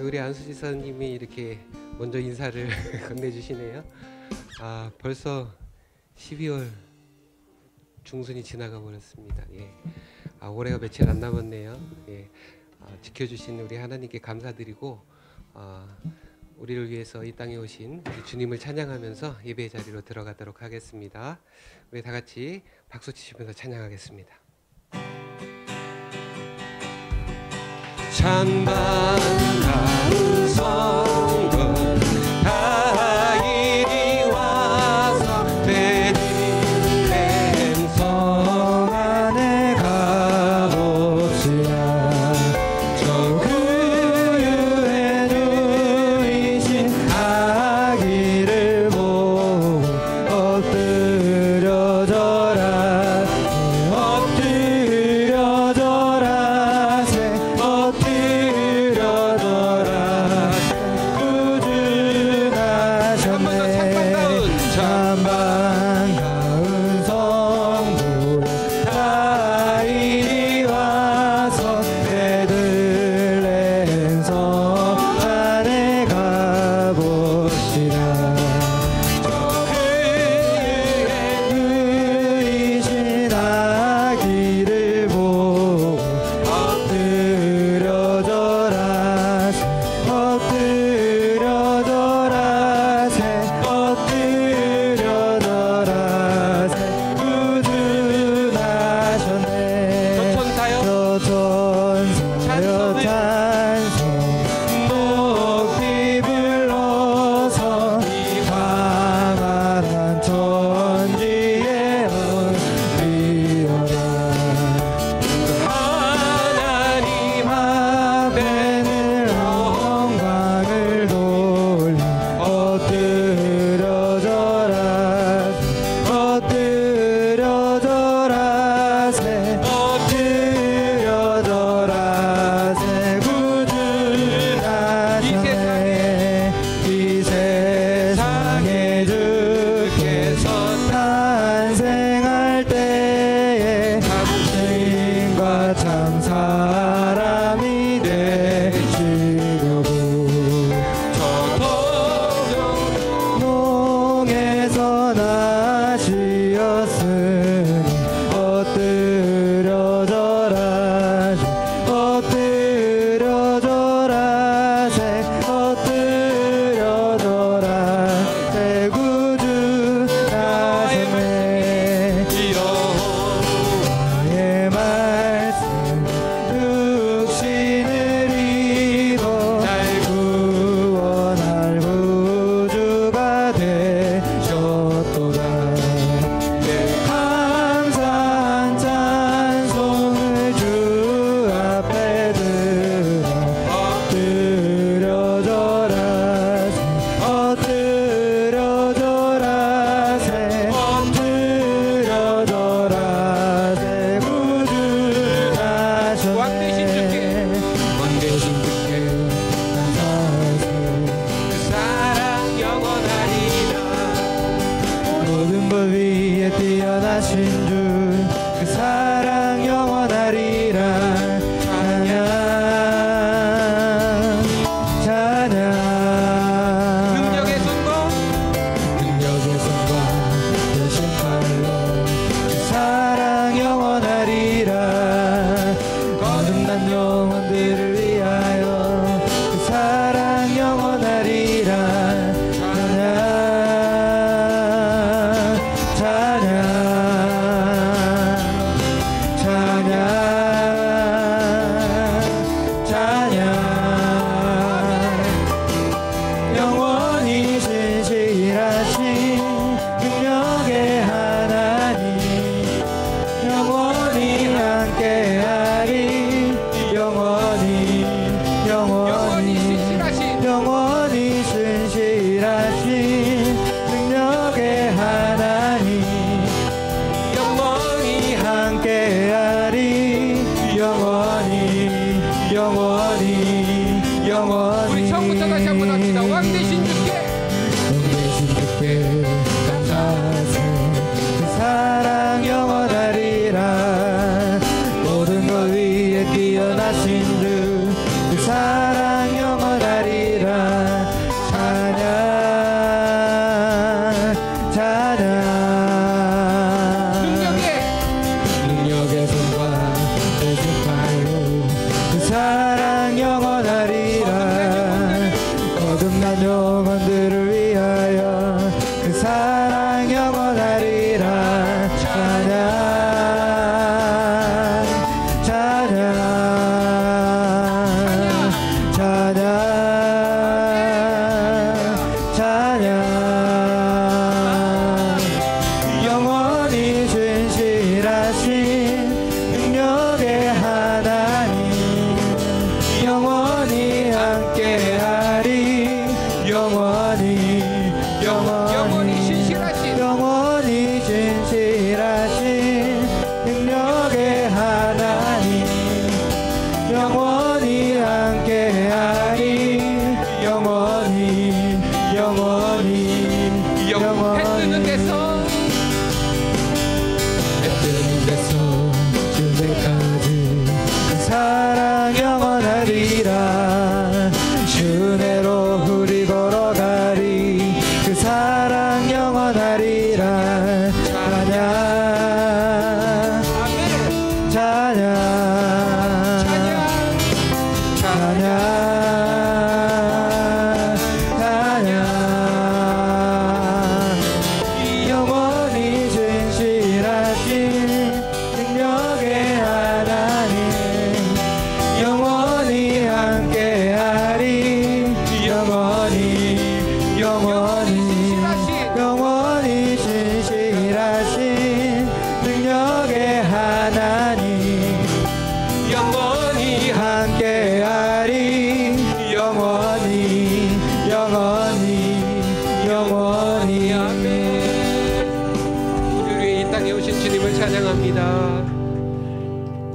우리 안수 지사님이 이렇게 먼저 인사를 건네주시네요. 벌써 12월 중순이 지나가 버렸습니다. 예. 올해가 며칠 안 남았네요. 예. 지켜주신 우리 하나님께 감사드리고 우리를 위해서 이 땅에 오신 우리 주님을 찬양하면서 예배 자리로 들어가도록 하겠습니다. 우리 다 같이 박수 치시면서 찬양하겠습니다. 찬반가운 성도 다 이리 와서 베들레헴 성 안에 가봅시다. 저 그유에 누이신 아기를 보고 엎드려져라 엎드려져라 엎드려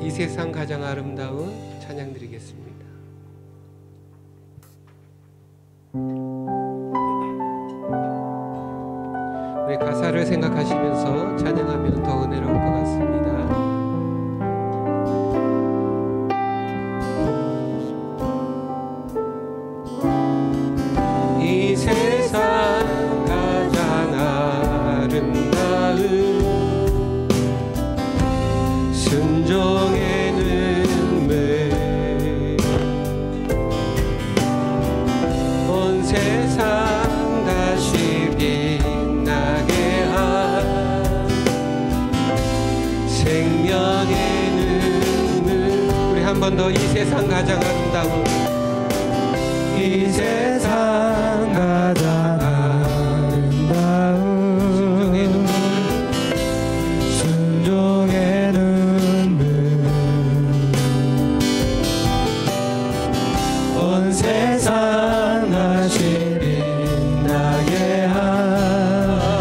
이 세상 가장 아름다운 찬양 드리겠습니다. 우리 가사를 생각하시면서 찬양하면 더 은혜로울 것 같습니다. 이 세상 가장 아름다운 순종의 눈물 온 세상 다시 빛나게 한 생명의 눈물. 우리 한 번 더 이 세상 가장 아름다운 이 세상 가장 아름다운 순종의 눈물 순종의 온 세상 다시 빛나게 한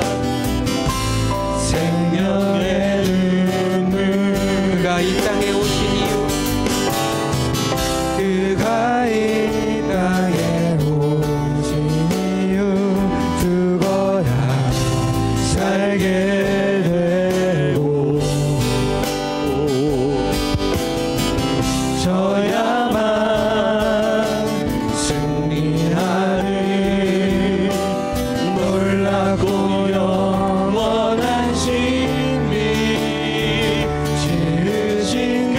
생명의 눈물. 그가 이 땅에 오신 이유 그가 이 땅에 오신 이유 죽어야 살게 되고 저야만 놀랍고 영원한 신비 지으신 그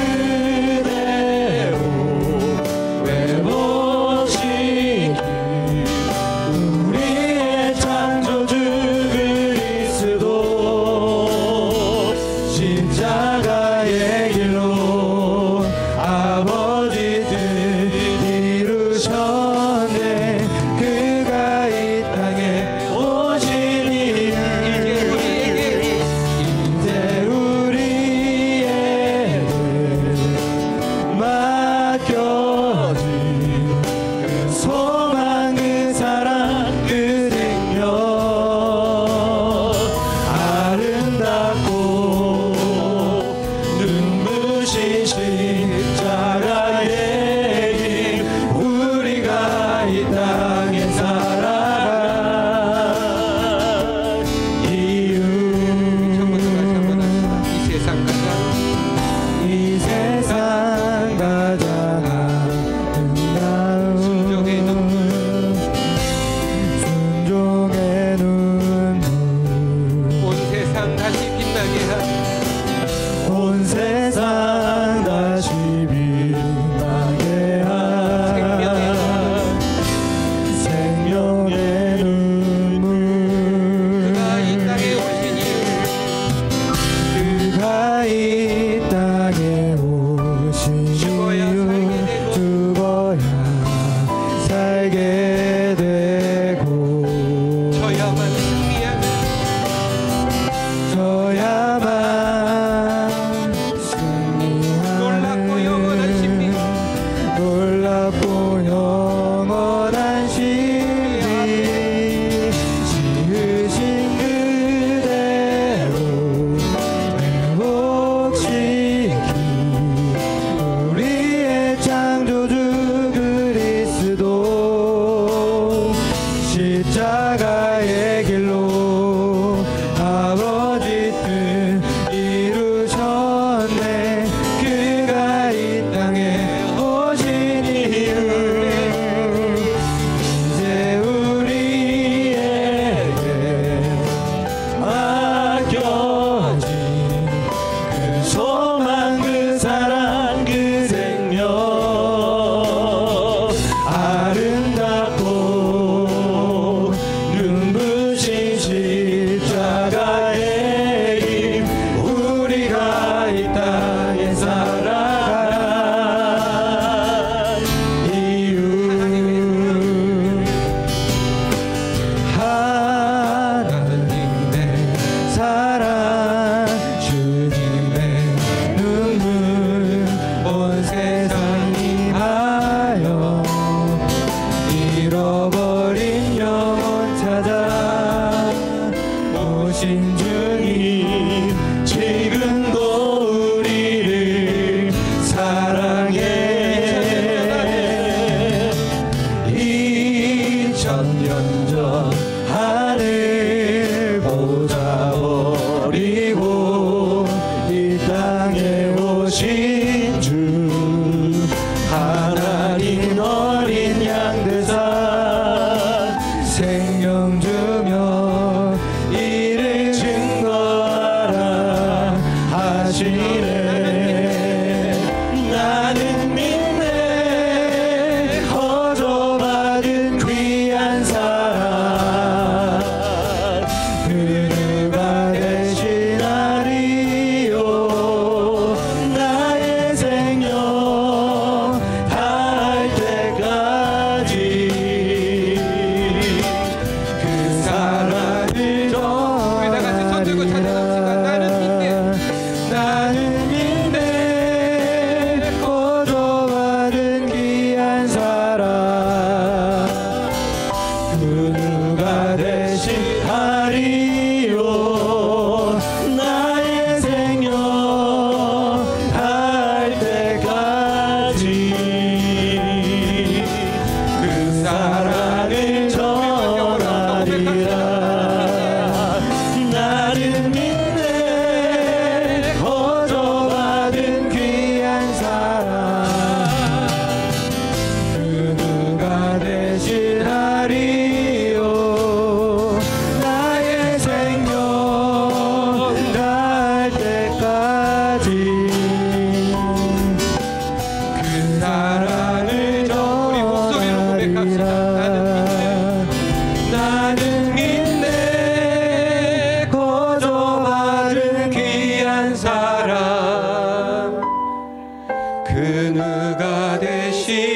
그 누가 대신하리요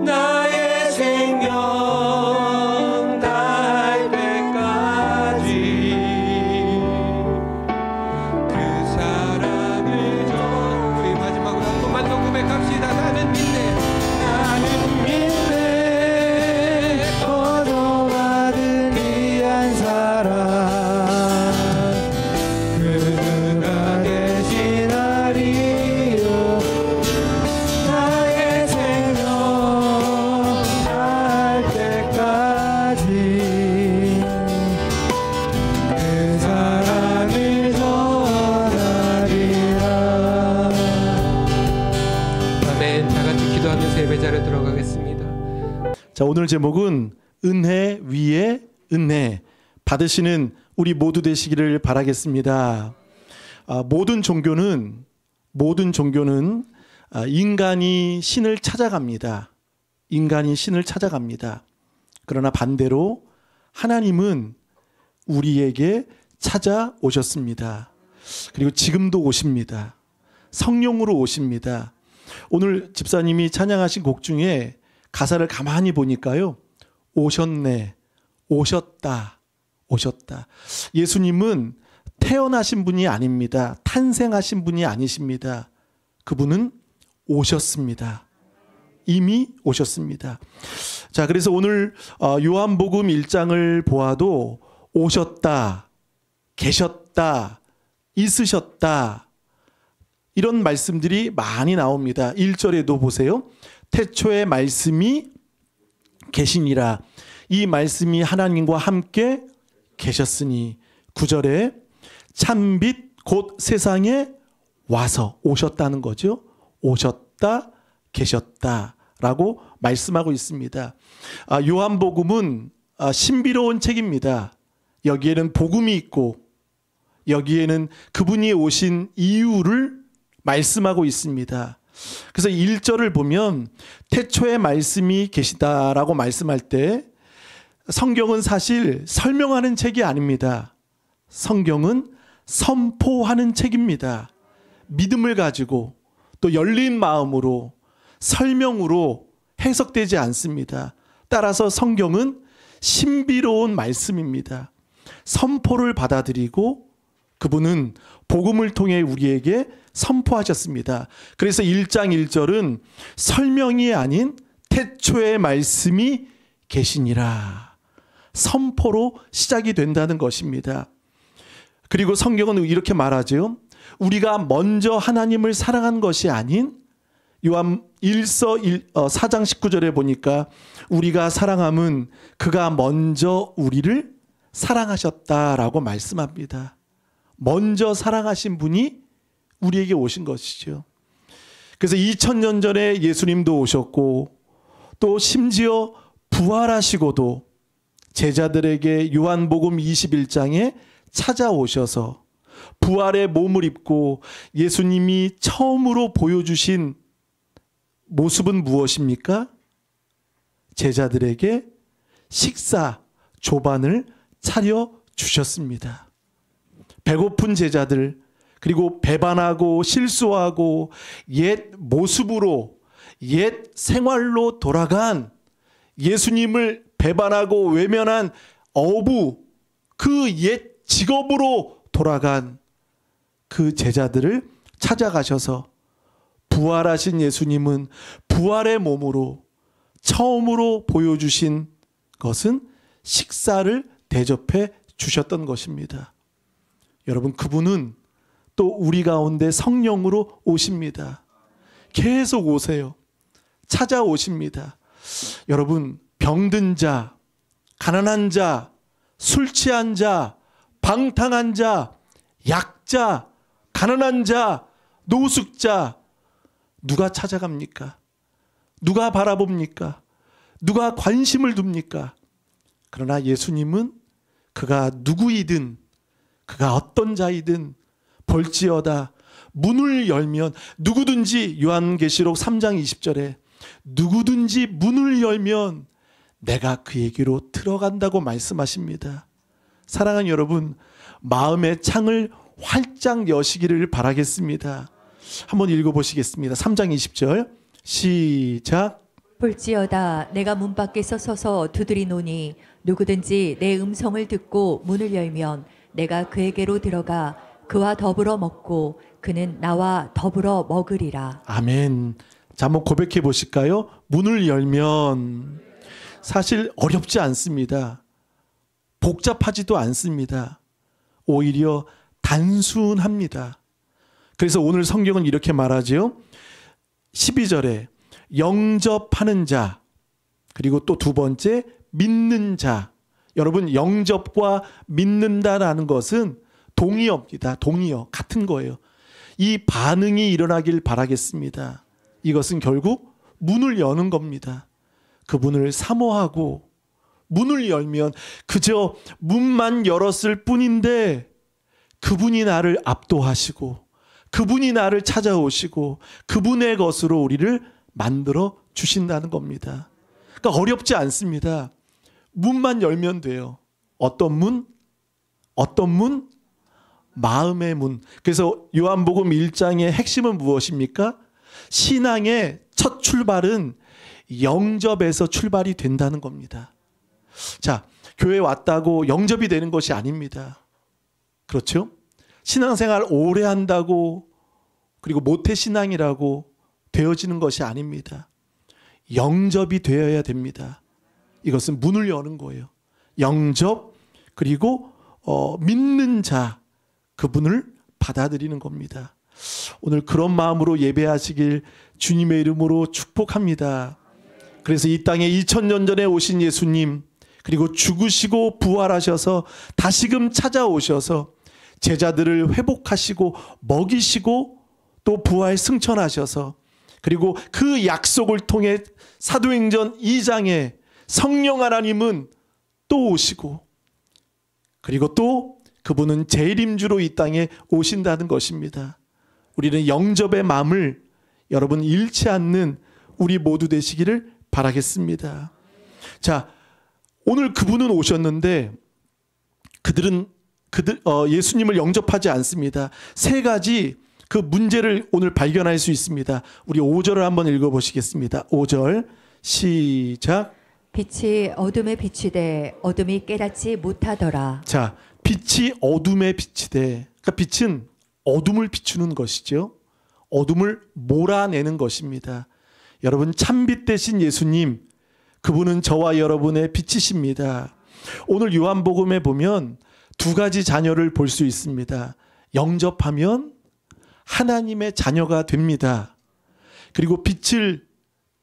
나의 생명 다할 때까지 그 사랑을 우리 마지막으로 한 번만 더 고백합시다. 나는 믿네 거저받은 귀한 사랑 그 누가 대신하리요 나의 생명 다할 때까지 그 사랑을 전하리라. 아멘. 다 같이 기도하면서 예배자리에 들어가겠습니다. 자, 오늘 제목은 은혜 위에 은혜 받으시는 우리 모두 되시기를 바라겠습니다. 모든 종교는 인간이 신을 찾아갑니다. 인간이 신을 찾아갑니다. 그러나 반대로 하나님은 우리에게 찾아오셨습니다. 그리고 지금도 오십니다. 성령으로 오십니다. 오늘 집사님이 찬양하신 곡 중에 가사를 가만히 보니까요, 오셨네, 오셨다, 오셨다. 예수님은 태어나신 분이 아닙니다. 탄생하신 분이 아니십니다. 그분은 오셨습니다. 이미 오셨습니다. 자, 그래서 오늘 요한복음 1장을 보아도 오셨다, 계셨다, 있으셨다, 이런 말씀들이 많이 나옵니다. 1절에도 보세요. 태초에 말씀이 계시니라. 이 말씀이 하나님과 함께 계셨으니. 9절에 참빛 곧 세상에 와서 오셨다는 거죠. 오셨다, 계셨다 라고 말씀하고 있습니다. 요한복음은 신비로운 책입니다. 여기에는 복음이 있고 여기에는 그분이 오신 이유를 말씀하고 있습니다. 그래서 1절을 보면 태초에 말씀이 계시다라고 말씀할 때 성경은 사실 설명하는 책이 아닙니다. 성경은 선포하는 책입니다. 믿음을 가지고 또 열린 마음으로 설명으로 해석되지 않습니다. 따라서 성경은 신비로운 말씀입니다. 선포를 받아들이고 그분은 복음을 통해 우리에게 선포하셨습니다. 그래서 1장 1절은 설명이 아닌 태초의 말씀이 계시니라. 선포로 시작이 된다는 것입니다. 그리고 성경은 이렇게 말하죠. 우리가 먼저 하나님을 사랑한 것이 아닌 요한 4장 19절에 보니까 우리가 사랑함은 그가 먼저 우리를 사랑하셨다라고 말씀합니다. 먼저 사랑하신 분이 우리에게 오신 것이죠. 그래서 2000년 전에 예수님도 오셨고 또 심지어 부활하시고도 제자들에게 요한복음 21장에 찾아오셔서 부활의 몸을 입고 예수님이 처음으로 보여주신 모습은 무엇입니까? 제자들에게 식사 조반을 차려 주셨습니다. 배고픈 제자들, 그리고 배반하고 실수하고 옛 모습으로 옛 생활로 돌아간 예수님을 배반하고 외면한 어부, 그 옛 직업으로 돌아간 그 제자들을 찾아가셔서 부활하신 예수님은 부활의 몸으로 처음으로 보여주신 것은 식사를 대접해 주셨던 것입니다. 여러분, 그분은 또 우리 가운데 성령으로 오십니다. 계속 오세요. 찾아오십니다. 여러분, 병든 자, 가난한 자, 술 취한 자, 방탕한 자, 약자, 가난한 자, 노숙자, 누가 찾아갑니까? 누가 바라봅니까? 누가 관심을 둡니까? 그러나 예수님은 그가 누구이든 그가 어떤 자이든 볼지어다 문을 열면 누구든지, 요한계시록 3장 20절에 누구든지 문을 열면 내가 그에게로 들어간다고 말씀하십니다. 사랑하는 여러분, 마음의 창을 활짝 여시기를 바라겠습니다. 한번 읽어보시겠습니다. 3장 20절 시작. 볼지어다 내가 문 밖에서 서서 두드리노니 누구든지 내 음성을 듣고 문을 열면 내가 그에게로 들어가 그와 더불어 먹고 그는 나와 더불어 먹으리라. 아멘. 자, 한번 고백해 보실까요? 문을 열면 사실 어렵지 않습니다. 복잡하지도 않습니다. 오히려 단순합니다. 그래서 오늘 성경은 이렇게 말하죠. 12절에 영접하는 자, 그리고 또 두 번째 믿는 자. 여러분, 영접과 믿는다라는 것은 동의어입니다. 동의어. 같은 거예요. 이 반응이 일어나길 바라겠습니다. 이것은 결국 문을 여는 겁니다. 그분을 사모하고 문을 열면 그저 문만 열었을 뿐인데 그분이 나를 압도하시고 그분이 나를 찾아오시고 그분의 것으로 우리를 만들어 주신다는 겁니다. 그러니까 어렵지 않습니다. 문만 열면 돼요. 어떤 문? 어떤 문? 마음의 문. 그래서 요한복음 1장의 핵심은 무엇입니까? 신앙의 첫 출발은 영접에서 출발이 된다는 겁니다. 자, 교회 왔다고 영접이 되는 것이 아닙니다. 그렇죠? 신앙생활 오래 한다고 그리고 모태신앙이라고 되어지는 것이 아닙니다. 영접이 되어야 됩니다. 이것은 문을 여는 거예요. 영접 그리고 믿는 자, 그분을 받아들이는 겁니다. 오늘 그런 마음으로 예배하시길 주님의 이름으로 축복합니다. 그래서 이 땅에 2000년 전에 오신 예수님, 그리고 죽으시고 부활하셔서 다시금 찾아오셔서 제자들을 회복하시고 먹이시고 또 부활 승천하셔서 그리고 그 약속을 통해 사도행전 2장에 성령 하나님은 또 오시고 그리고 또 그분은 재림주로 이 땅에 오신다는 것입니다. 우리는 영접의 마음을 여러분 잃지 않는 우리 모두 되시기를 바라겠습니다. 자, 오늘 그분은 오셨는데 예수님을 영접하지 않습니다. 세 가지 그 문제를 오늘 발견할 수 있습니다. 우리 5절을 한번 읽어보시겠습니다. 5절 시작. 빛이 어둠에 비추되 어둠이 깨닫지 못하더라. 자, 빛이 어둠에 비치되, 그러니까 빛은 어둠을 비추는 것이죠. 어둠을 몰아내는 것입니다. 여러분, 참빛 대신 예수님, 그분은 저와 여러분의 빛이십니다. 오늘 요한복음에 보면 두 가지 자녀를 볼 수 있습니다. 영접하면 하나님의 자녀가 됩니다. 그리고 빛을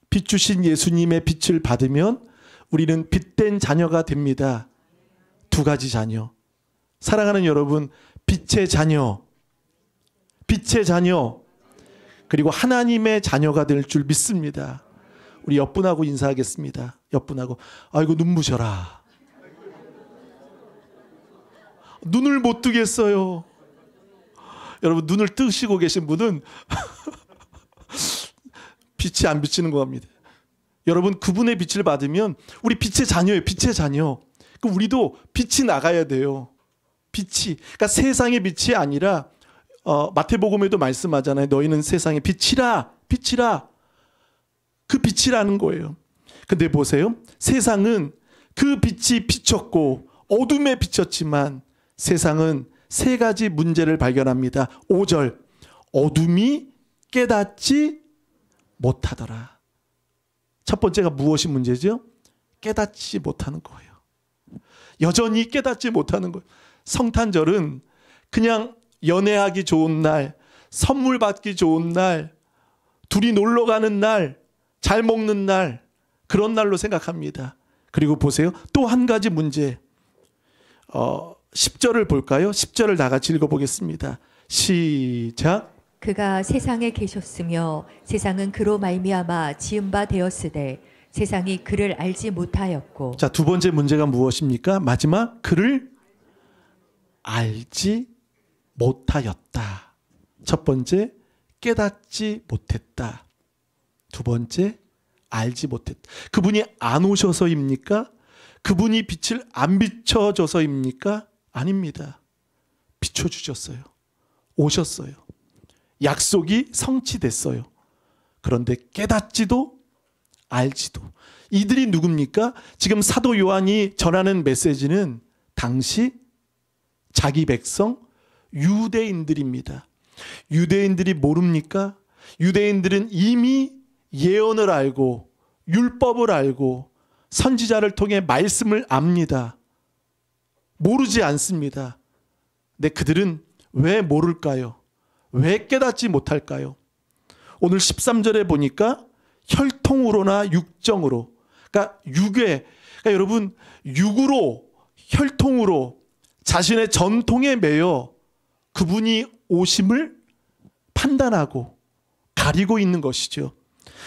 비추신 예수님의 빛을 받으면 우리는 빛된 자녀가 됩니다. 두 가지 자녀. 사랑하는 여러분, 빛의 자녀, 그리고 하나님의 자녀가 될 줄 믿습니다. 우리 옆분하고 인사하겠습니다. 옆분하고, 아이고 눈부셔라. 눈을 못 뜨겠어요. 여러분, 눈을 뜨시고 계신 분은 빛이 안 비치는 겁니다. 여러분, 그분의 빛을 받으면 우리 빛의 자녀예요. 빛의 자녀. 그럼 우리도 빛이 나가야 돼요. 빛이. 그러니까 세상의 빛이 아니라 마태복음에도 말씀하잖아요. 너희는 세상의 빛이라. 그 빛이라는 거예요. 근데 보세요. 세상은 그 빛이 비쳤고 어둠에 비쳤지만 세상은 세 가지 문제를 발견합니다. 5절. 어둠이 깨닫지 못하더라. 첫 번째가 무엇이 문제죠? 깨닫지 못하는 거예요. 여전히 깨닫지 못하는 거예요. 성탄절은 그냥 연애하기 좋은 날, 선물 받기 좋은 날, 둘이 놀러 가는 날, 잘 먹는 날, 그런 날로 생각합니다. 그리고 보세요. 또 한 가지 문제. 10절을 볼까요? 10절을 다 같이 읽어보겠습니다. 시작. 그가 세상에 계셨으며 세상은 그로 말미암아 지은 바 되었으되 세상이 그를 알지 못하였고. 자, 두 번째 문제가 무엇입니까? 마지막, 그를 알지 못하였다. 첫 번째, 깨닫지 못했다. 두 번째, 알지 못했다. 그분이 안 오셔서입니까? 그분이 빛을 안 비춰줘서입니까? 아닙니다. 비춰주셨어요. 오셨어요. 약속이 성취됐어요. 그런데 깨닫지도 알지도. 이들이 누굽니까? 지금 사도 요한이 전하는 메시지는 당시 자기 백성 유대인들입니다. 유대인들이 모릅니까? 유대인들은 이미 예언을 알고 율법을 알고 선지자를 통해 말씀을 압니다. 모르지 않습니다. 근데 그들은 왜 모를까요? 왜 깨닫지 못할까요? 오늘 13절에 보니까 혈통으로나 육정으로, 그러니까 그러니까 여러분, 육으로, 혈통으로 자신의 전통에 매여 그분이 오심을 판단하고 가리고 있는 것이죠.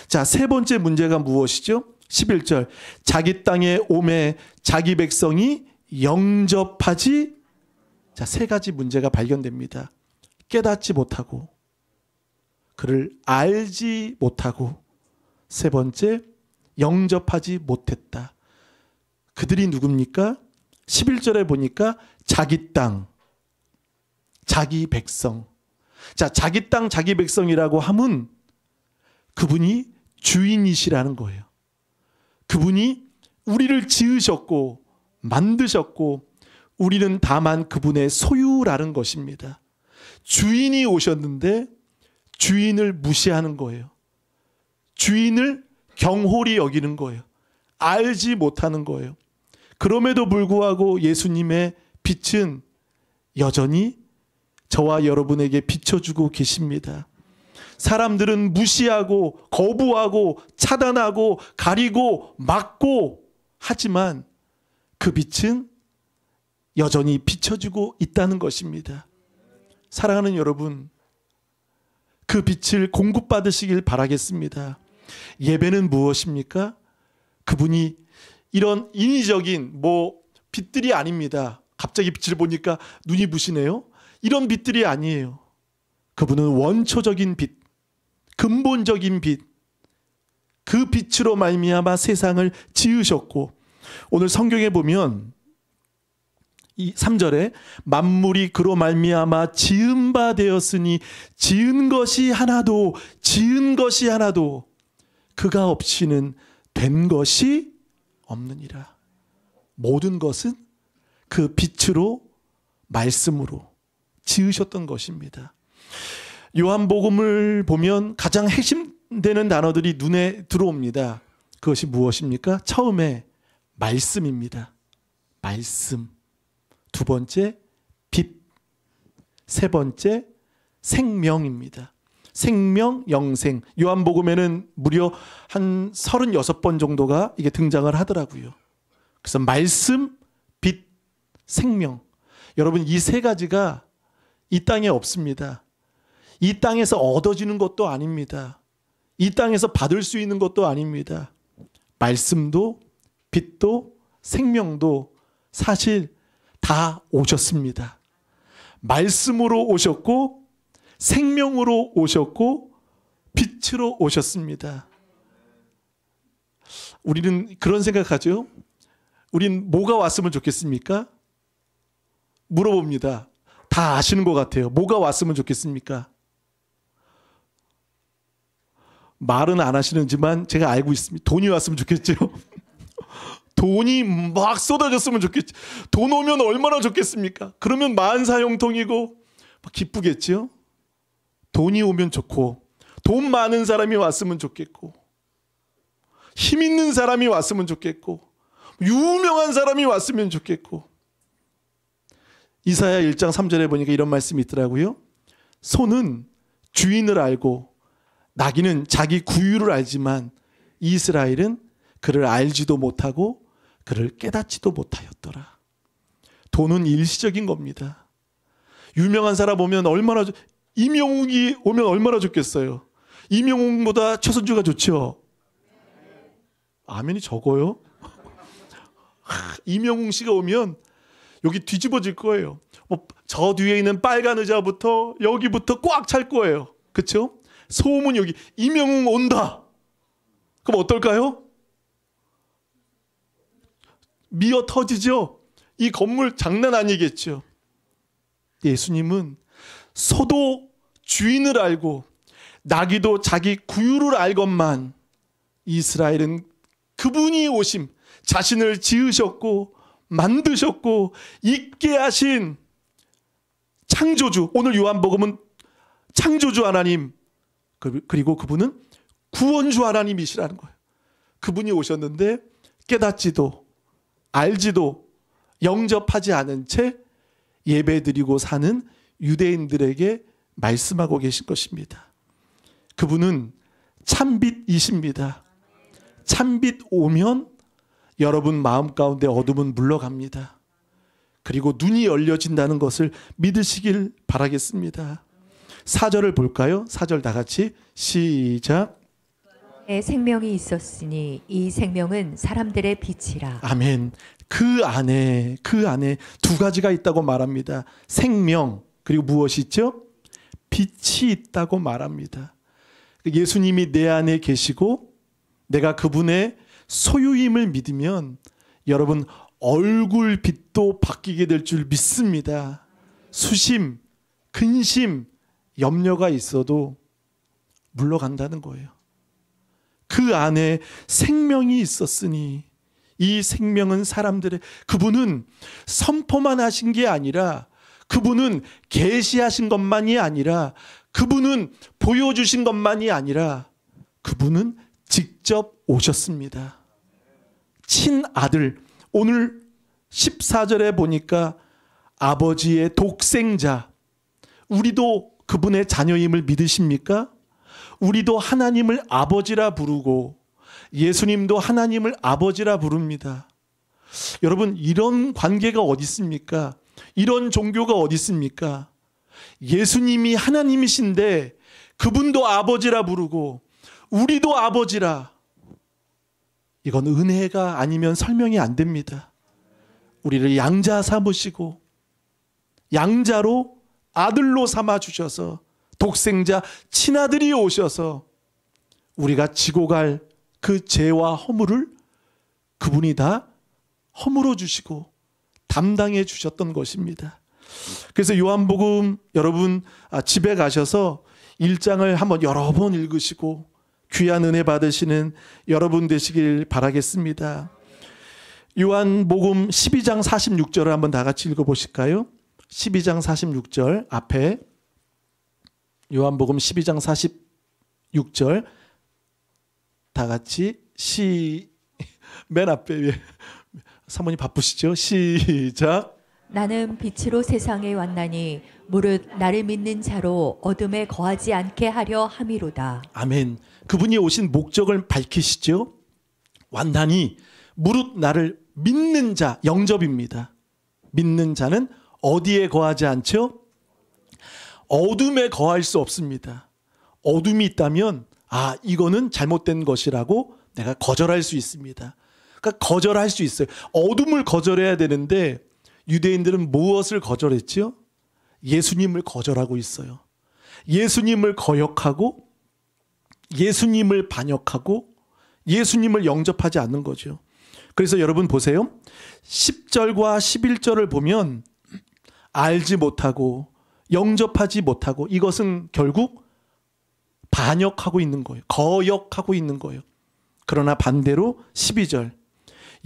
자, 세 번째 문제가 무엇이죠? 11절. 자기 땅에 오매 자기 백성이 영접하지. 자, 세 가지 문제가 발견됩니다. 깨닫지 못하고, 그를 알지 못하고, 세 번째, 영접하지 못했다. 그들이 누굽니까? 11절에 보니까 자기 땅, 자기 백성. 자, 자기 땅, 자기 백성이라고 하면 그분이 주인이시라는 거예요. 그분이 우리를 지으셨고 만드셨고 우리는 다만 그분의 소유라는 것입니다. 주인이 오셨는데 주인을 무시하는 거예요. 주인을 경홀히 여기는 거예요. 알지 못하는 거예요. 그럼에도 불구하고 예수님의 빛은 여전히 저와 여러분에게 비춰주고 계십니다. 사람들은 무시하고 거부하고 차단하고 가리고 막고 하지만 그 빛은 여전히 비춰주고 있다는 것입니다. 사랑하는 여러분, 그 빛을 공급받으시길 바라겠습니다. 예배는 무엇입니까? 그분이 이런 인위적인 빛들이 아닙니다. 갑자기 빛을 보니까 눈이 부시네요. 이런 빛들이 아니에요. 그분은 원초적인 빛, 근본적인 빛, 그 빛으로 말미암아 세상을 지으셨고, 오늘 성경에 보면 이 3절에 만물이 그로 말미암아 지은 바 되었으니 지은 것이 하나도 그가 없이는 된 것이 없느니라. 모든 것은 그 빛으로 말씀으로 지으셨던 것입니다. 요한복음을 보면 가장 핵심되는 단어들이 눈에 들어옵니다. 그것이 무엇입니까? 처음에 말씀입니다. 말씀. 두 번째 빛. 세 번째 생명입니다. 생명, 영생. 요한복음에는 무려 한 36번 정도가 이게 등장을 하더라고요. 그래서 말씀, 빛, 생명. 여러분, 이 세 가지가 이 땅에 없습니다. 이 땅에서 얻어지는 것도 아닙니다. 이 땅에서 받을 수 있는 것도 아닙니다. 말씀도 빛도 생명도 사실 다 오셨습니다. 말씀으로 오셨고 생명으로 오셨고 빛으로 오셨습니다. 우리는 그런 생각하죠. 우린 뭐가 왔으면 좋겠습니까? 물어봅니다. 다 아시는 것 같아요. 뭐가 왔으면 좋겠습니까? 말은 안 하시는지만 제가 알고 있습니다. 돈이 왔으면 좋겠죠. 돈이 막 쏟아졌으면 좋겠죠. 돈 오면 얼마나 좋겠습니까? 그러면 만사형통이고 기쁘겠죠. 돈이 오면 좋고, 돈 많은 사람이 왔으면 좋겠고, 힘 있는 사람이 왔으면 좋겠고, 유명한 사람이 왔으면 좋겠고. 이사야 1장 3절에 보니까 이런 말씀이 있더라고요. 소는 주인을 알고 나귀는 자기 구유를 알지만 이스라엘은 그를 알지도 못하고 그를 깨닫지도 못하였더라. 돈은 일시적인 겁니다. 유명한 사람 오면 얼마나, 이명웅이 오면 얼마나 좋겠어요. 이명웅보다 최선주가 좋죠. 아멘이 적어요. 이명웅 씨가 오면 여기 뒤집어질 거예요. 저 뒤에 있는 빨간 의자부터 여기부터 꽉 찰 거예요. 그렇죠? 소문 여기 이명웅 온다. 그럼 어떨까요? 미어 터지죠. 이 건물 장난 아니겠죠. 예수님은 소도 주인을 알고 나귀도 자기 구유를 알건만 이스라엘은 그분이 오심, 자신을 지으셨고 만드셨고 있게 하신 창조주, 오늘 요한복음은 창조주 하나님, 그리고 그분은 구원주 하나님이시라는 거예요. 그분이 오셨는데 깨닫지도 알지도 영접하지 않은 채 예배드리고 사는 유대인들에게 말씀하고 계신 것입니다. 그분은 참빛이십니다. 참빛 오면 여러분 마음 가운데 어둠은 물러갑니다. 그리고 눈이 열려진다는 것을 믿으시길 바라겠습니다. 4절을 볼까요? 4절 다 같이 시작. 내 생명이 있었으니 이 생명은 사람들의 빛이라. 아멘. 그 안에 두 가지가 있다고 말합니다. 생명, 그리고 무엇이 있죠? 빛이 있다고 말합니다. 예수님이 내 안에 계시고 내가 그분의 소유임을 믿으면 여러분 얼굴 빛도 바뀌게 될 줄 믿습니다. 수심, 근심, 염려가 있어도 물러간다는 거예요. 그 안에 생명이 있었으니 이 생명은 사람들의, 그분은 선포만 하신 게 아니라, 그분은 계시하신 것만이 아니라, 그분은 보여주신 것만이 아니라 그분은 직접 오셨습니다. 친아들, 오늘 14절에 보니까 아버지의 독생자, 우리도 그분의 자녀임을 믿으십니까? 우리도 하나님을 아버지라 부르고 예수님도 하나님을 아버지라 부릅니다. 여러분, 이런 관계가 어디 있습니까? 이런 종교가 어디 있습니까? 예수님이 하나님이신데 그분도 아버지라 부르고 우리도 아버지라. 이건 은혜가 아니면 설명이 안 됩니다. 우리를 양자 삼으시고 양자로 아들로 삼아 주셔서 독생자 친아들이 오셔서 우리가 지고 갈 그 죄와 허물을 그분이 다 허물어 주시고 담당해 주셨던 것입니다. 그래서 요한복음 여러분 집에 가셔서 1장을 한번 여러 번 읽으시고 귀한 은혜 받으시는 여러분 되시길 바라겠습니다. 요한복음 12장 46절을 한번 다 같이 읽어보실까요? 12장 46절 앞에 요한복음 12장 46절 다 같이 맨 앞에 사모님 바쁘시죠? 시작. 나는 빛으로 세상에 왔나니 무릇 나를 믿는 자로 어둠에 거하지 않게 하려 함이로다. 아멘. 그분이 오신 목적을 밝히시죠? 왔나니 무릇 나를 믿는 자, 영접입니다. 믿는 자는 어디에 거하지 않죠? 어둠에 거할 수 없습니다. 어둠이 있다면 이거는 잘못된 것이라고 내가 거절할 수 있습니다. 그러니까 거절할 수 있어요. 어둠을 거절해야 되는데 유대인들은 무엇을 거절했지요? 예수님을 거절하고 있어요. 예수님을 거역하고 예수님을 반역하고 예수님을 영접하지 않는 거죠. 그래서 여러분 보세요. 10절과 11절을 보면 알지 못하고 영접하지 못하고 이것은 결국 반역하고 있는 거예요. 거역하고 있는 거예요. 그러나 반대로 12절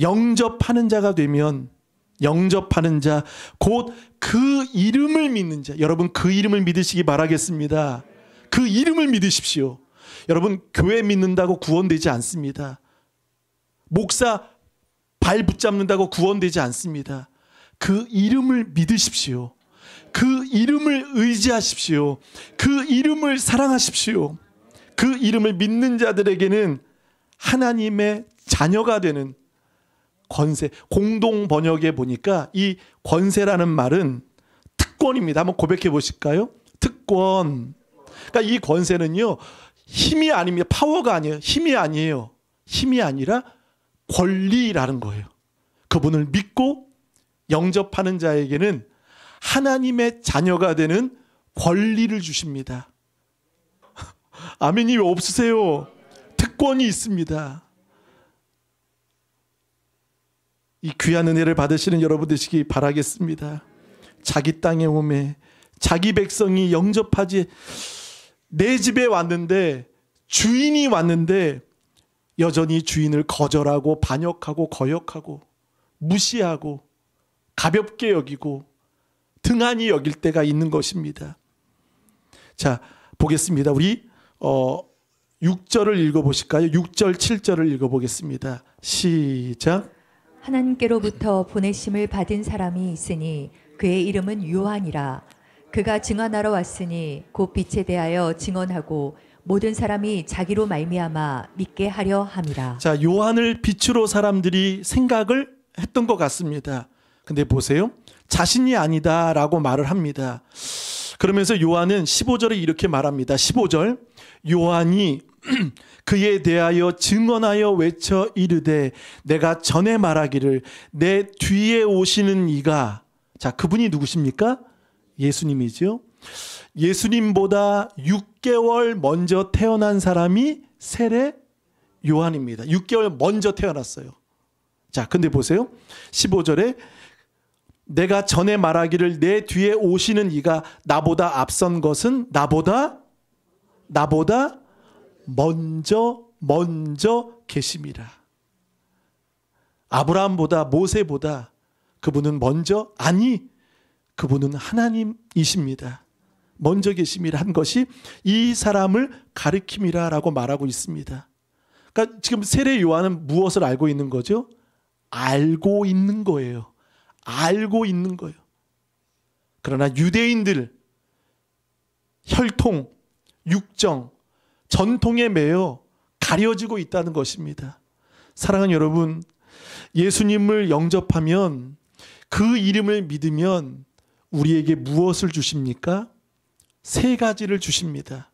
영접하는 자가 되면 영접하는 자, 곧 그 이름을 믿는 자. 여러분 그 이름을 믿으시기 바라겠습니다. 그 이름을 믿으십시오. 여러분 교회 믿는다고 구원되지 않습니다. 목사 발 붙잡는다고 구원되지 않습니다. 그 이름을 믿으십시오. 그 이름을 의지하십시오. 그 이름을 사랑하십시오. 그 이름을 믿는 자들에게는 하나님의 자녀가 되는 권세, 공동 번역에 보니까 이 권세라는 말은 특권입니다. 한번 고백해 보실까요? 특권. 그러니까 이 권세는요, 힘이 아닙니다. 파워가 아니에요. 힘이 아니에요. 힘이 아니라 권리라는 거예요. 그분을 믿고 영접하는 자에게는 하나님의 자녀가 되는 권리를 주십니다. 아멘이 왜 없으세요? 특권이 있습니다. 이 귀한 은혜를 받으시는 여러분 되시기 바라겠습니다. 자기 땅에 오매 자기 백성이 영접하지, 내 집에 왔는데, 주인이 왔는데 여전히 주인을 거절하고 반역하고 거역하고 무시하고 가볍게 여기고 등한히 여길 때가 있는 것입니다. 자, 보겠습니다. 우리 6절을 읽어보실까요? 6절 7절을 읽어보겠습니다. 시작. 하나님께로부터 보내심을 받은 사람이 있으니 그의 이름은 요한이라. 그가 증언하러 왔으니 곧 빛에 대하여 증언하고 모든 사람이 자기로 말미암아 믿게 하려 함이라. 자, 요한을 빛으로 사람들이 생각을 했던 것 같습니다. 근데 보세요. 자신이 아니다라고 말을 합니다. 그러면서 요한은 15절에 이렇게 말합니다. 15절. 요한이 그에 대하여 증언하여 외쳐 이르되 내가 전에 말하기를 내 뒤에 오시는 이가, 자, 그분이 누구십니까? 예수님이죠. 예수님보다 6개월 먼저 태어난 사람이 세례 요한입니다. 6개월 먼저 태어났어요. 자, 근데 보세요. 15절에 내가 전에 말하기를 내 뒤에 오시는 이가 나보다 앞선 것은 나보다 먼저 계심이라. 아브라함보다 모세보다 그분은 먼저, 아니 그분은 하나님이십니다. 먼저 계심이라 한 것이 이 사람을 가리킴이라라고 말하고 있습니다. 그러니까 지금 세례 요한은 무엇을 알고 있는 거죠? 알고 있는 거예요. 알고 있는 거예요. 그러나 유대인들 혈통, 육정, 전통에 매여 가려지고 있다는 것입니다. 사랑하는 여러분, 예수님을 영접하면, 그 이름을 믿으면 우리에게 무엇을 주십니까? 세 가지를 주십니다.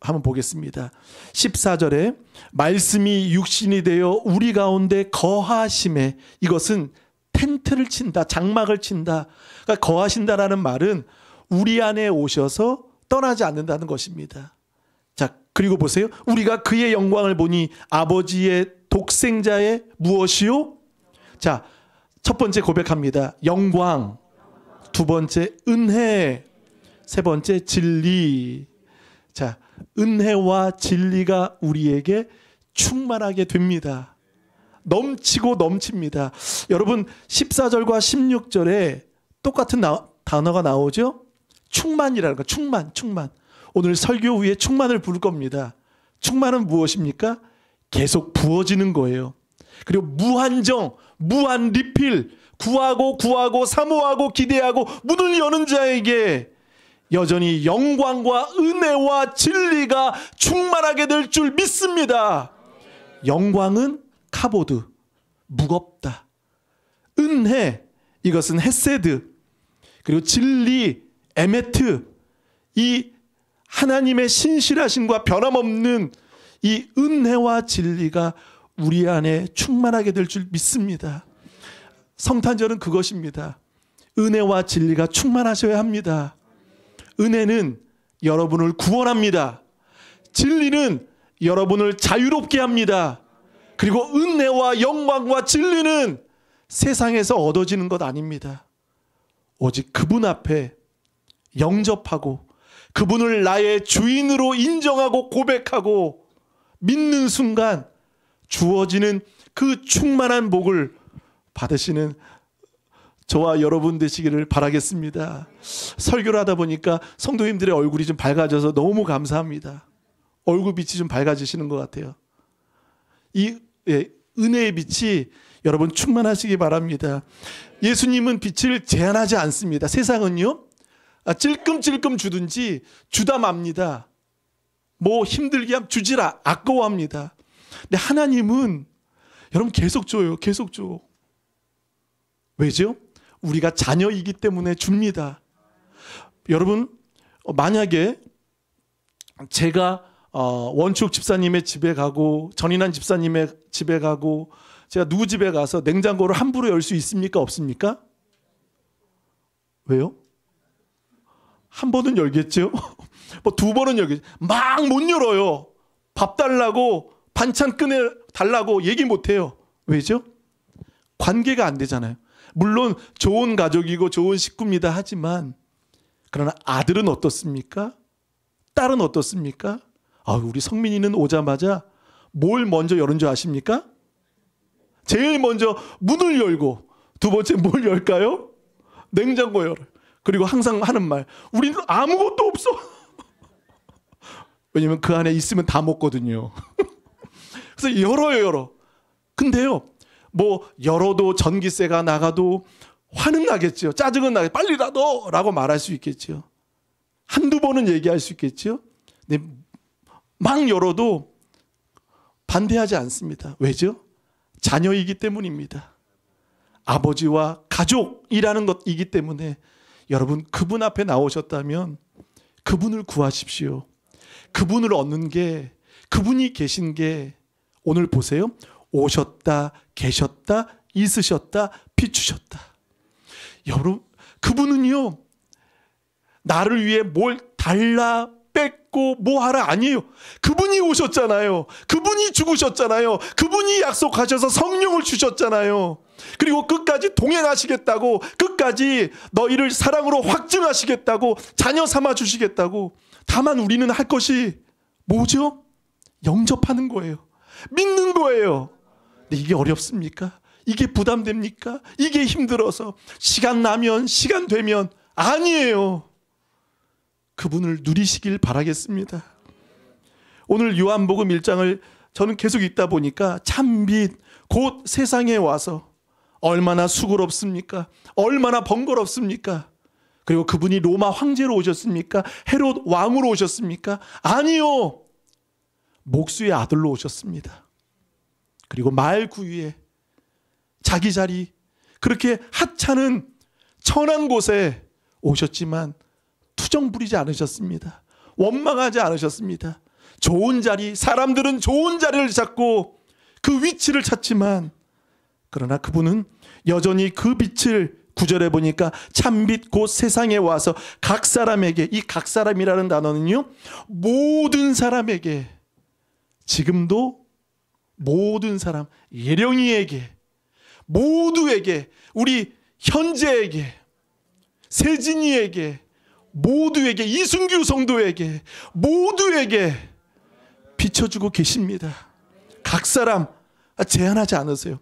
한번 보겠습니다. 14절에 말씀이 육신이 되어 우리 가운데 거하심에, 이것은 텐트를 친다, 장막을 친다. 그러니까 거하신다라는 말은 우리 안에 오셔서 떠나지 않는다는 것입니다. 자, 그리고 보세요. 우리가 그의 영광을 보니 아버지의 독생자의 무엇이요? 자, 첫 번째 고백합니다. 영광. 두 번째 은혜. 세 번째 진리. 자, 은혜와 진리가 우리에게 충만하게 됩니다. 넘치고 넘칩니다. 여러분 14절과 16절에 똑같은 단어가 나오죠? 충만이라는 거. 충만. 오늘 설교 후에 충만을 부를 겁니다. 충만은 무엇입니까? 계속 부어지는 거예요. 그리고 무한정, 무한 리필, 구하고 사모하고 기대하고 문을 여는 자에게 여전히 영광과 은혜와 진리가 충만하게 될 줄 믿습니다. 영광은 카보드, 무겁다. 은혜, 이것은 헤세드. 그리고 진리, 에메트. 이 하나님의 신실하심과 변함없는 이 은혜와 진리가 우리 안에 충만하게 될 줄 믿습니다. 성탄절은 그것입니다. 은혜와 진리가 충만하셔야 합니다. 은혜는 여러분을 구원합니다. 진리는 여러분을 자유롭게 합니다. 그리고 은혜와 영광과 진리는 세상에서 얻어지는 것 아닙니다. 오직 그분 앞에 영접하고 그분을 나의 주인으로 인정하고 고백하고 믿는 순간 주어지는 그 충만한 복을 받으시는 저와 여러분 되시기를 바라겠습니다. 설교를 하다 보니까 성도님들의 얼굴이 좀 밝아져서 너무 감사합니다. 얼굴 빛이 좀 밝아지시는 것 같아요. 이 은혜의 빛이 여러분 충만하시기 바랍니다. 예수님은 빛을 제한하지 않습니다. 세상은요, 찔끔찔끔 주든지 주다 맙니다. 뭐 힘들게 하면 주지라 아까워합니다. 근데 하나님은 여러분 계속 줘요. 계속 줘. 왜죠? 우리가 자녀이기 때문에 줍니다. 여러분, 만약에 제가 원축 집사님의 집에 가고 전인환 집사님의 집에 가고 제가 누구 집에 가서 냉장고를 함부로 열 수 있습니까? 없습니까? 왜요? 한 번은 열겠죠? 뭐 두 번은 열겠죠. 막 못 열어요. 밥 달라고 반찬 꺼내 달라고 얘기 못 해요. 왜죠? 관계가 안 되잖아요. 물론 좋은 가족이고 좋은 식구입니다 하지만 그러나 아들은 어떻습니까? 딸은 어떻습니까? 우리 성민이는 오자마자 뭘 먼저 열은 줄 아십니까? 제일 먼저 문을 열고 두 번째 뭘 열까요? 냉장고 열어요. 그리고 항상 하는 말, 우리는 아무것도 없어. 왜냐면 그 안에 있으면 다 먹거든요. 그래서 열어요. 근데요, 뭐 열어도 전기세가 나가도 화는 나겠죠. 짜증은 나겠죠. 빨리라도 라고 말할 수 있겠죠. 한두 번은 얘기할 수 있겠죠. 근데 막 열어도 반대하지 않습니다. 왜죠? 자녀이기 때문입니다. 아버지와 가족이라는 것이기 때문에 여러분, 그분 앞에 나오셨다면 그분을 구하십시오. 그분을 얻는 게, 그분이 계신 게 오늘 보세요. 오셨다, 계셨다, 있으셨다, 비추셨다. 여러분, 그분은요, 나를 위해 뭘 달라 뺏고 뭐 하라 아니에요. 그분이 오셨잖아요. 그분이 죽으셨잖아요. 그분이 약속하셔서 성령을 주셨잖아요. 그리고 끝까지 동행하시겠다고, 끝까지 너희를 사랑으로 확증하시겠다고, 자녀 삼아 주시겠다고. 다만 우리는 할 것이 뭐죠? 영접하는 거예요. 믿는 거예요. 근데 이게 어렵습니까? 이게 부담됩니까? 이게 힘들어서 시간 나면, 시간 되면 아니에요. 그분을 누리시길 바라겠습니다. 오늘 요한복음 1장을 저는 계속 읽다 보니까 참빛 곧 세상에 와서 얼마나 수고롭습니까? 얼마나 번거롭습니까? 그리고 그분이 로마 황제로 오셨습니까? 헤롯 왕으로 오셨습니까? 아니요. 목수의 아들로 오셨습니다. 그리고 말 구유에 자기 자리, 그렇게 하찮은 천한 곳에 오셨지만 투정 부리지 않으셨습니다. 원망하지 않으셨습니다. 좋은 자리, 사람들은 좋은 자리를 찾고 그 위치를 찾지만, 그러나 그분은 여전히 그 빛을, 9절에 보니까 참빛 곧 세상에 와서 각 사람에게, 이 각 사람이라는 단어는요, 모든 사람에게, 지금도 모든 사람, 예령이에게, 모두에게, 우리 현재에게, 세진이에게, 모두에게, 이순규 성도에게, 모두에게 비춰주고 계십니다. 각 사람 제한하지 않으세요.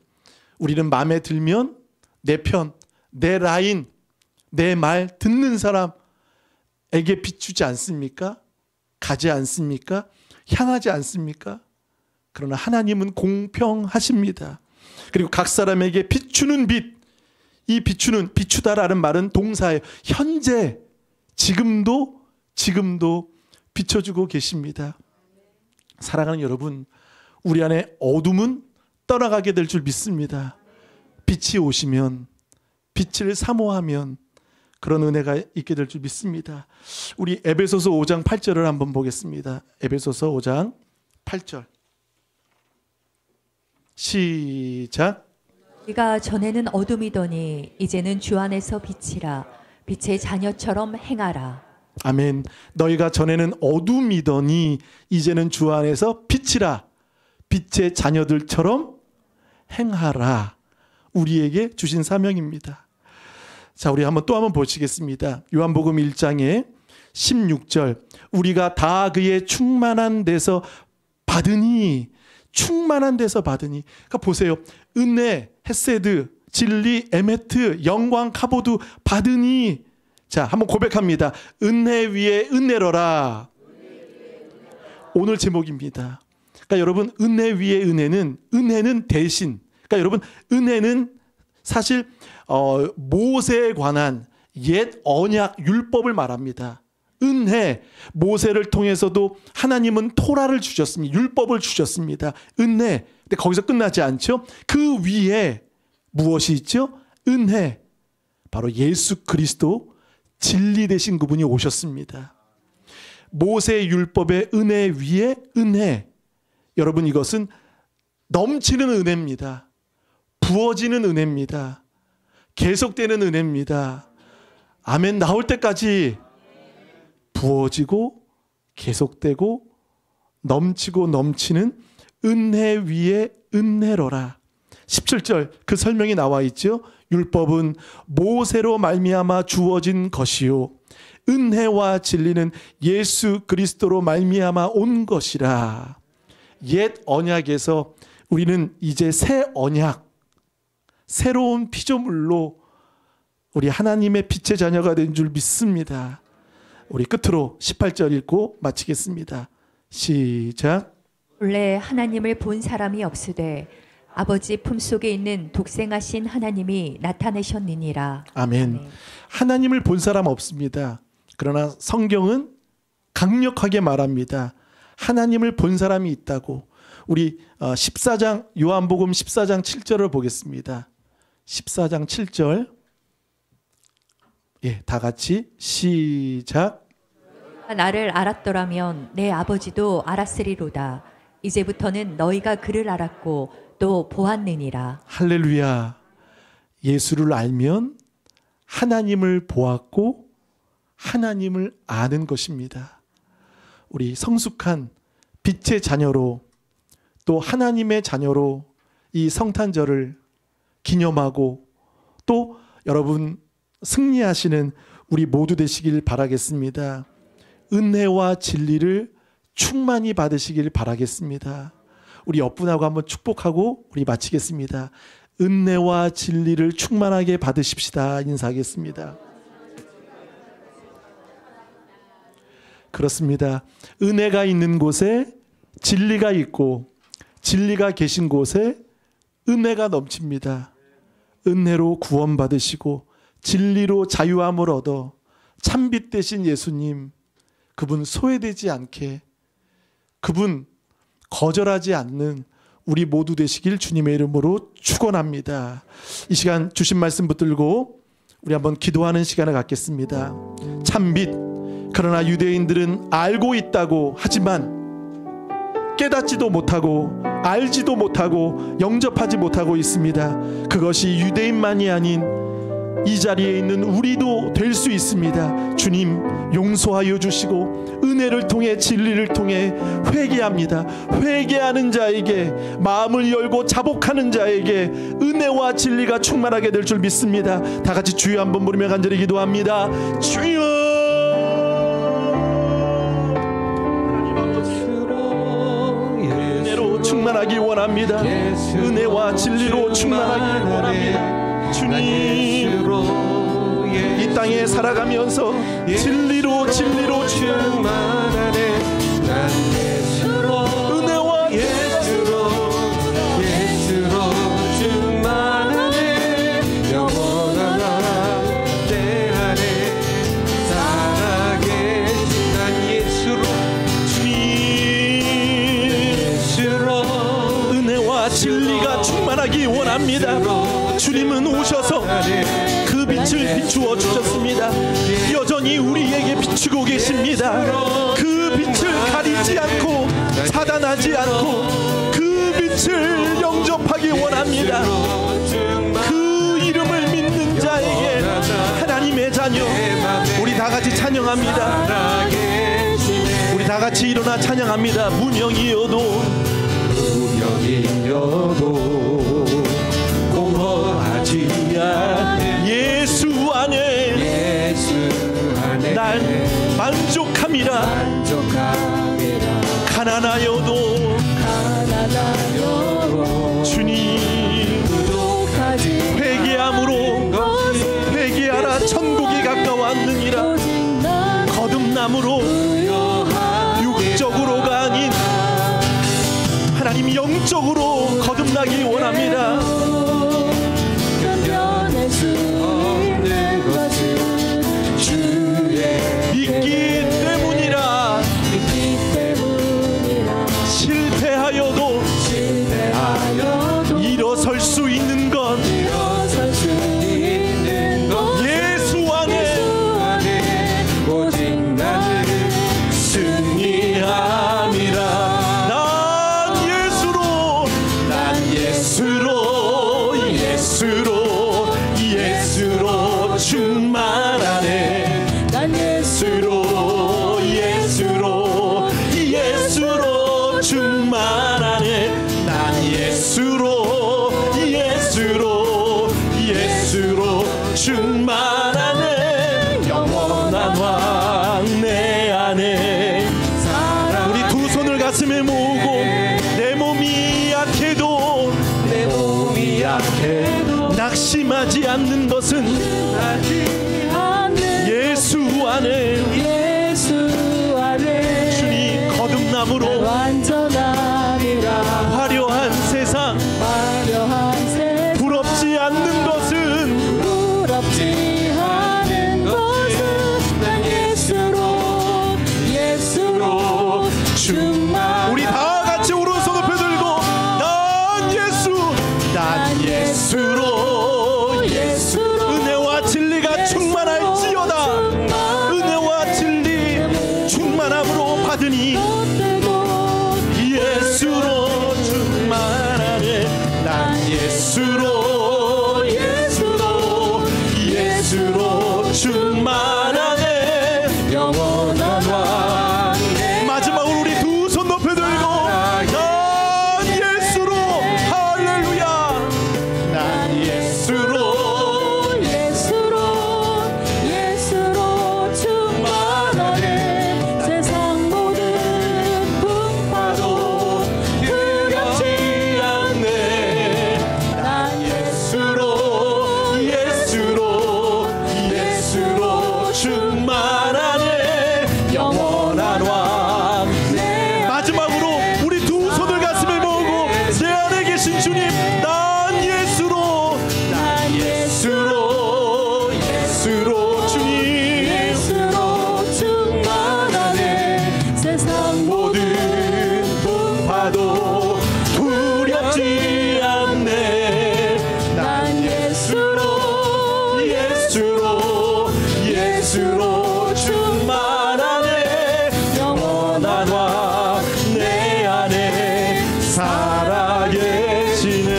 우리는 마음에 들면 내 편, 내 라인, 내 말 듣는 사람에게 비추지 않습니까? 가지 않습니까? 향하지 않습니까? 그러나 하나님은 공평하십니다. 그리고 각 사람에게 비추는 빛, 이 비추는, 비추다라는 말은 동사예요. 현재, 지금도 비춰주고 계십니다. 사랑하는 여러분, 우리 안에 어둠은 떠나가게 될 줄 믿습니다. 빛이 오시면, 빛을 사모하면 그런 은혜가 있게 될 줄 믿습니다. 우리 에베소서 5장 8절을 한번 보겠습니다. 에베소서 5장 8절 시작. 네가 전에는 어둠이더니 이제는 주 안에서 빛이라. 빛의 자녀처럼 행하라. 아멘. 너희가 전에는 어둠이더니 이제는 주 안에서 빛이라. 빛의 자녀들처럼 행하라. 우리에게 주신 사명입니다. 자, 우리 또 한번 보시겠습니다. 요한복음 1장의 16절. 우리가 다 그의 충만한 데서 받으니, 충만한 데서 받으니. 그러니까 보세요. 은혜, 헤세드, 진리, 에메트, 영광, 카보드 받으니. 자, 한번 고백합니다. 은혜 위에 은혜로라. 오늘 제목입니다. 그러니까 여러분, 은혜 위에 은혜는 대신. 그러니까 여러분, 은혜는 사실 모세에 관한 옛 언약 율법을 말합니다. 은혜, 모세를 통해서도 하나님은 토라를 주셨습니다. 율법을 주셨습니다. 은혜. 근데 거기서 끝나지 않죠. 그 위에 무엇이 있죠? 은혜. 바로 예수 그리스도, 진리 되신 그분이 오셨습니다. 모세의 율법의 은혜 위에 은혜. 여러분, 이것은 넘치는 은혜입니다. 부어지는 은혜입니다. 계속되는 은혜입니다. 아멘. 나올 때까지 부어지고 계속되고 넘치고 넘치는 은혜 위에 은혜로라. 17절 그 설명이 나와 있죠. 율법은 모세로 말미암아 주어진 것이요 은혜와 진리는 예수 그리스도로 말미암아 온 것이라. 옛 언약에서 우리는 이제 새 언약, 새로운 피조물로 우리 하나님의 빛의 자녀가 된 줄 믿습니다. 우리 끝으로 18절 읽고 마치겠습니다. 시작. 원래 하나님을 본 사람이 없으되 아버지 품속에 있는 독생하신 하나님이 나타내셨느니라. 아멘. 하나님을 본 사람 없습니다. 그러나 성경은 강력하게 말합니다. 하나님을 본 사람이 있다고. 우리 14장 요한복음 14장 7절을 보겠습니다. 14장 7절. 예, 다 같이 시작. 나를 알았더라면 내 아버지도 알았으리로다. 이제부터는 너희가 그를 알았고 또 보았느니라. 할렐루야. 예수를 알면 하나님을 보았고 하나님을 아는 것입니다. 우리 성숙한 빛의 자녀로 또 하나님의 자녀로 이 성탄절을 기념하고 또 여러분 승리하시는 우리 모두 되시길 바라겠습니다. 은혜와 진리를 충만히 받으시길 바라겠습니다. 우리 옆분하고 한번 축복하고 우리 마치겠습니다. 은혜와 진리를 충만하게 받으십시다. 인사하겠습니다. 그렇습니다. 은혜가 있는 곳에 진리가 있고 진리가 계신 곳에 은혜가 넘칩니다. 은혜로 구원받으시고 진리로 자유함을 얻어 참빛 되신 예수님, 그분 소외되지 않게, 그분 거절하지 않는 우리 모두 되시길 주님의 이름으로 축원합니다. 이 시간 주신 말씀 붙들고 우리 한번 기도하는 시간을 갖겠습니다. 참빛, 그러나 유대인들은 알고 있다고 하지만 깨닫지도 못하고 알지도 못하고 영접하지 못하고 있습니다. 그것이 유대인만이 아닌 이 자리에 있는 우리도 될 수 있습니다. 주님 용서하여 주시고 은혜를 통해 진리를 통해 회개합니다. 회개하는 자에게, 마음을 열고 자복하는 자에게 은혜와 진리가 충만하게 될 줄 믿습니다. 다 같이 주여 한번 부르며 간절히 기도합니다. 주여, 은혜로 충만하기 원합니다. 은혜와 진리로 충만하기 원합니다. 주님, 이 땅에 살아가면서 진리로 충만하네. 난 예수로, 은혜와 예수로 충만하네. 영원한 나라 내 안에 살아계신 난 예수로, 주님 예수로 은혜와 진리가 충만하기 원합니다. 주님은 오셔서 그 빛을 비추어 주셨습니다. 여전히 우리에게 비추고 계십니다. 그 빛을 가리지 않고 차단하지 않고 그 빛을 영접하기 원합니다. 그 이름을 믿는 자에게 하나님의 자녀, 우리 다 같이 찬양합니다. 우리 다 같이 일어나 찬양합니다. 무명이어도 공허하지 않네. 예수 안에 난 만족함이라. 가난하여도 주님 회개함으로 회개하라. 천국이 가까웠느니라. 거듭남으로 육적으로가 아닌 하나님 영적으로 거듭나기 원합니다. 믿기 때문이라. 실패하여도 일어설 수 있는 것 예수 안에 오직 나는 승리함이라. 예수로 충만하네. 난 예수로 충만하네. 난 예수로 충만하네. 영원한 화 낙심하지 않는 것은 예수 안에 주님 거듭남으로 완전하리라. 화려한 세상 부럽지 않는 것은 부럽지 않은 것은 난 예수로 충만. 우리 다 같이 오른손 높여 들고 난 예수로 은혜와 진리가 충만할지어다. 은혜와 진리 충만함으로 받으니 예수로 충만하네. 난 예수로 충만하네. 영원한 왕. 마지막으로 우리 두 손 높여 들고 난 예수로 할렐루야. 난 예수로 충만하네. 세상 모든 풍파도 두렵지 않네. 난 예수로 충만하네. 영원한 왕. 마지막으로 우리 두 손을 가슴에 모으고 내 안에 계신 주님 난 예수로 주님 충만하네. 세상 모든 풍파도 두렵지 않네. 난 예수로 충만하네. 영원한 왕 내 안에 살아계시네.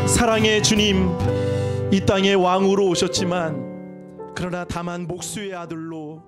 사랑의 주님 이 땅에 왕으로 오셨지만 그러나 다만 목수의 아들로